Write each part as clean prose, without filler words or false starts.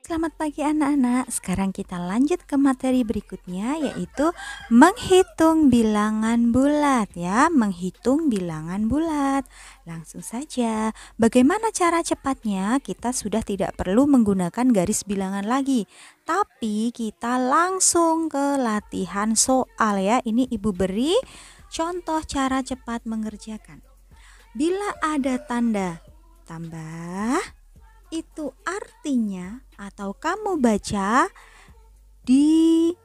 Selamat pagi anak-anak. Sekarang kita lanjut ke materi berikutnya, yaitu menghitung bilangan bulat ya, menghitung bilangan bulat. Langsung saja. Bagaimana cara cepatnya? Kita sudah tidak perlu menggunakan garis bilangan lagi, tapi kita langsung ke latihan soal ya. Ini Ibu beri contoh cara cepat mengerjakan. Bila ada tanda tambah, itu artinya atau kamu baca dibayar.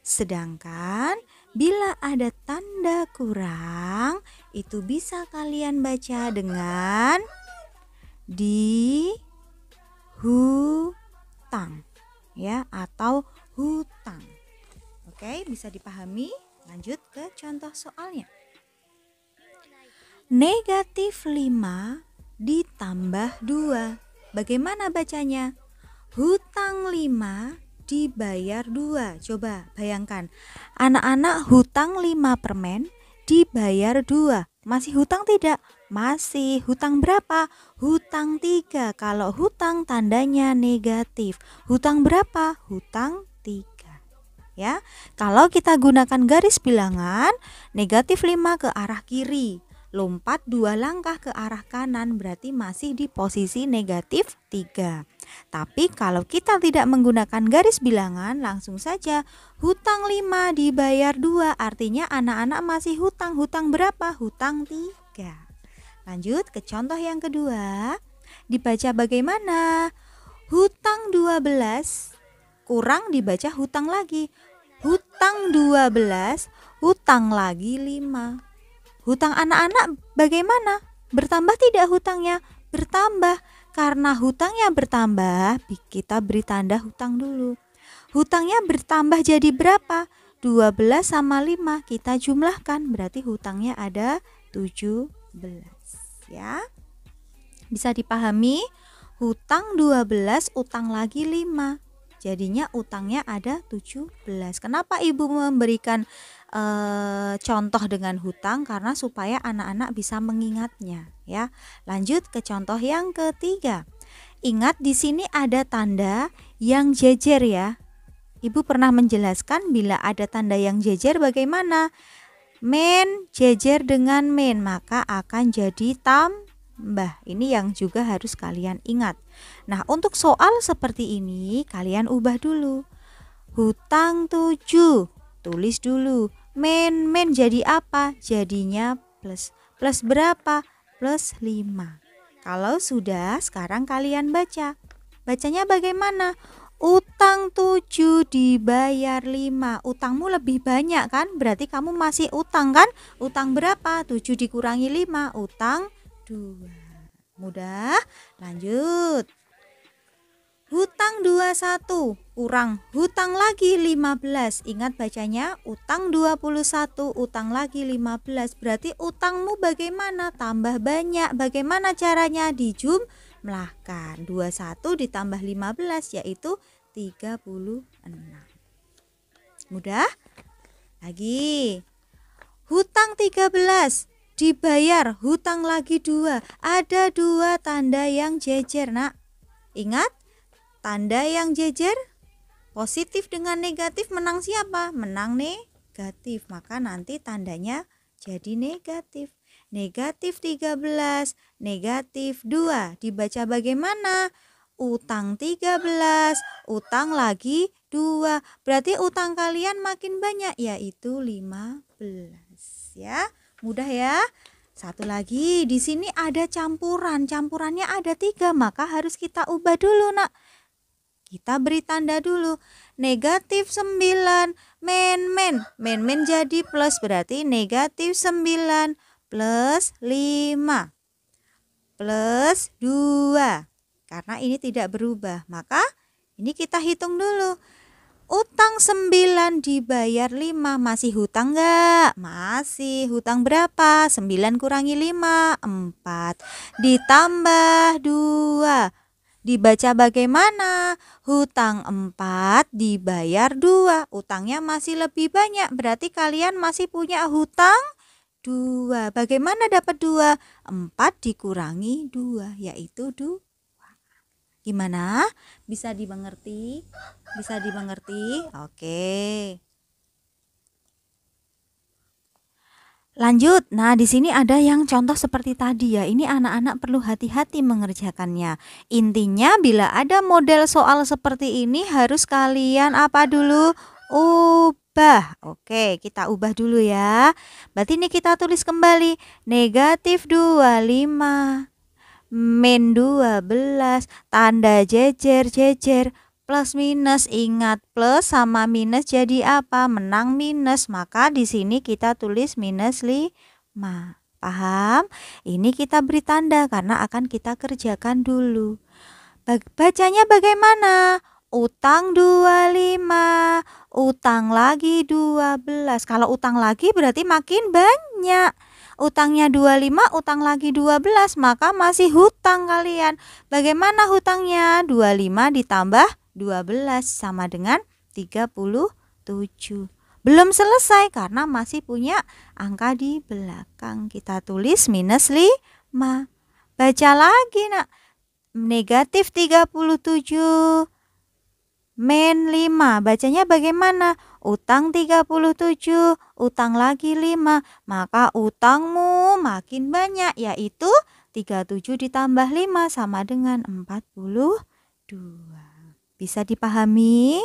Sedangkan bila ada tanda kurang, itu bisa kalian baca dengan dihutang ya, atau hutang. Oke, bisa dipahami? Lanjut ke contoh soalnya. Negatif 5 ditambah 2. Bagaimana bacanya? Hutang 5 dibayar 2. Coba bayangkan. Anak-anak hutang 5 permen dibayar 2. Masih hutang tidak? Masih. Hutang berapa? Hutang 3. Kalau hutang tandanya negatif. Hutang berapa? Hutang 3. Ya. Kalau kita gunakan garis bilangan, negatif 5 ke arah kiri. Lompat 2 langkah ke arah kanan, berarti masih di posisi negatif 3. Tapi kalau kita tidak menggunakan garis bilangan, langsung saja hutang 5 dibayar 2, artinya anak-anak masih hutang. Hutang berapa? Hutang 3. Lanjut ke contoh yang kedua. Dibaca bagaimana? Hutang 12 kurang dibaca hutang lagi. Hutang 12, hutang lagi 5. Hutang anak-anak bagaimana? Bertambah tidak hutangnya? Bertambah. Karena hutangnya bertambah, kita beri tanda hutang dulu. Hutangnya bertambah jadi berapa? 12 sama 5 kita jumlahkan, berarti hutangnya ada 17 ya. Bisa dipahami? Hutang 12, utang lagi 5. Jadinya utangnya ada 17. Kenapa Ibu memberikan contoh dengan hutang? Karena supaya anak-anak bisa mengingatnya ya. Lanjut ke contoh yang ketiga. Ingat di sini ada tanda yang jejer ya. Ibu pernah menjelaskan bila ada tanda yang jejer bagaimana? Men jejer dengan men, maka akan jadi tambah. Ini yang juga harus kalian ingat. Nah, untuk soal seperti ini kalian ubah dulu. Hutang 7, tulis dulu. Men jadi apa? Jadinya plus. Plus berapa? Plus 5. Kalau sudah, sekarang kalian baca. Bacanya bagaimana? Utang 7 dibayar 5. Utangmu lebih banyak kan? Berarti kamu masih utang kan? Utang berapa? 7 dikurangi 5. Utang 2. Mudah? Lanjut. Hutang 21 kurang hutang lagi 15. Ingat bacanya, utang 21, utang lagi 15. Berarti utangmu bagaimana? Tambah banyak. Bagaimana caranya? Dijumlahkan. 21 ditambah 15 yaitu 36. Mudah? Lagi. Hutang 13 dibayar hutang lagi 2. Ada 2 tanda yang jejer, Nak. Ingat? Tanda yang jejer positif dengan negatif menang siapa? Menang negatif. Maka nanti tandanya jadi negatif. Negatif 13, negatif 2. Dibaca bagaimana? Utang 13, utang lagi 2. Berarti utang kalian makin banyak, yaitu 15 ya. Mudah ya. Satu lagi, di sini ada campuran. Campurannya ada 3, maka harus kita ubah dulu, Nak. Kita beri tanda dulu. Negatif 9 men jadi plus, berarti negatif 9 plus 5 plus 2. Karena ini tidak berubah, maka ini kita hitung dulu. Utang 9 dibayar 5. Masih hutang enggak? Masih. Hutang berapa? 9 kurangi 5, 4. Ditambah 2. Dibaca bagaimana? Hutang 4 dibayar 2. Utangnya masih lebih banyak, berarti kalian masih punya hutang 2. Bagaimana dapat 2? 4 dikurangi 2, yaitu 2. Gimana? Bisa dimengerti? Bisa dimengerti? Oke. Lanjut. Nah, di sini ada yang contoh seperti tadi ya. Ini anak-anak perlu hati-hati mengerjakannya. Intinya bila ada model soal seperti ini harus kalian apa dulu? Ubah. Oke, kita ubah dulu ya. Berarti ini kita tulis kembali. Negatif 25 min 12 tanda jejer-jejer. Plus minus, ingat plus sama minus jadi apa? Menang minus. Maka di sini kita tulis minus 5. Paham? Ini kita beri tanda karena akan kita kerjakan dulu. Bacanya bagaimana? Utang 25, utang lagi 12. Kalau utang lagi berarti makin banyak. Utangnya 25, utang lagi 12, maka masih hutang kalian. Bagaimana hutangnya? 25 ditambah 12 sama dengan 37. Belum selesai karena masih punya angka di belakang. Kita tulis minus 5. Baca lagi nak. Negatif 37 min 5. Bacanya bagaimana? Utang 37, utang lagi 5. Maka utangmu makin banyak, yaitu 37 ditambah 5 sama dengan 42. Bisa dipahami?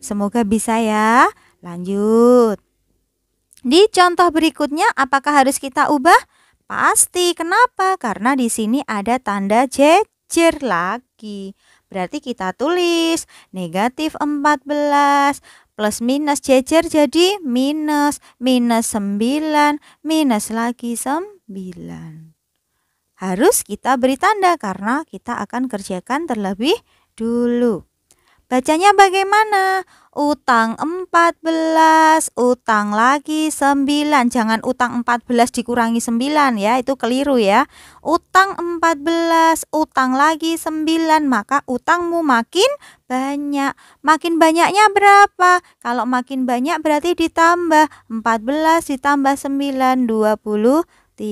Semoga bisa ya. Lanjut. Di contoh berikutnya apakah harus kita ubah? Pasti. Kenapa? Karena di sini ada tanda jejer lagi. Berarti kita tulis negatif 14 plus minus jejer jadi minus. Minus 9 minus lagi 9. Harus kita beri tanda karena kita akan kerjakan terlebih dulu. Bacanya bagaimana? Utang 14, utang lagi 9. Jangan utang 14 dikurangi 9 ya, itu keliru ya. Utang 14, utang lagi 9, maka utangmu makin banyak. Makin banyaknya berapa? Kalau makin banyak berarti ditambah 14 ditambah 9, 23.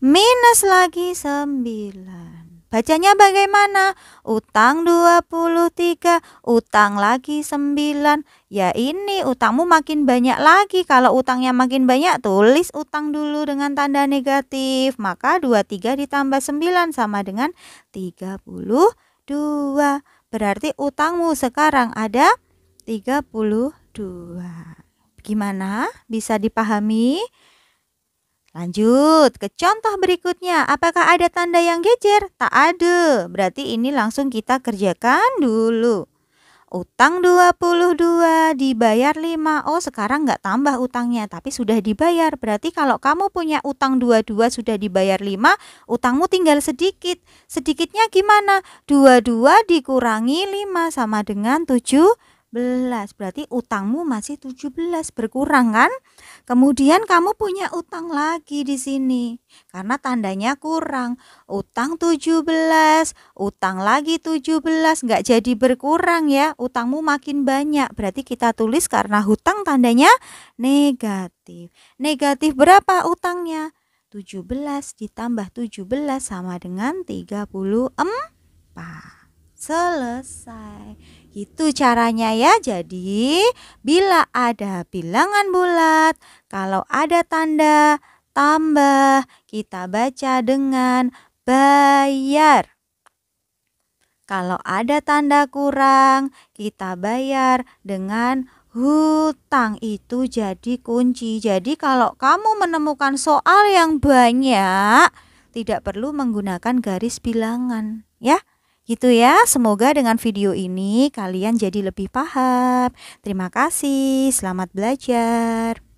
Minus lagi 9. Bacanya bagaimana? Utang 23, utang lagi 9. Ya ini utangmu makin banyak lagi. Kalau utangnya makin banyak, tulis utang dulu dengan tanda negatif. Maka 23 ditambah 9 sama dengan 32. Berarti utangmu sekarang ada 32. Gimana? Bisa dipahami? Lanjut ke contoh berikutnya. Apakah ada tanda yang gejer? Tak ada. Berarti ini langsung kita kerjakan dulu. Utang 22 dibayar 5. Oh, sekarang nggak tambah utangnya, tapi sudah dibayar. Berarti kalau kamu punya utang 22 sudah dibayar 5, utangmu tinggal sedikit. Sedikitnya gimana? 22 dikurangi 5 sama dengan 17. Berarti utangmu masih 17, berkurang kan? Kemudian kamu punya utang lagi di sini karena tandanya kurang. Utang 17, utang lagi 17, nggak jadi berkurang ya. Utangmu makin banyak. Berarti kita tulis karena hutang tandanya negatif. Negatif berapa utangnya? 17 ditambah 17 sama dengan 34. Selesai. Itu caranya ya. Jadi bila ada bilangan bulat, kalau ada tanda tambah, kita baca dengan bayar. Kalau ada tanda kurang, kita bayar dengan hutang. Itu jadi kunci. Jadi kalau kamu menemukan soal yang banyak, tidak perlu menggunakan garis bilangan ya. Gitu ya, semoga dengan video ini kalian jadi lebih paham. Terima kasih, selamat belajar.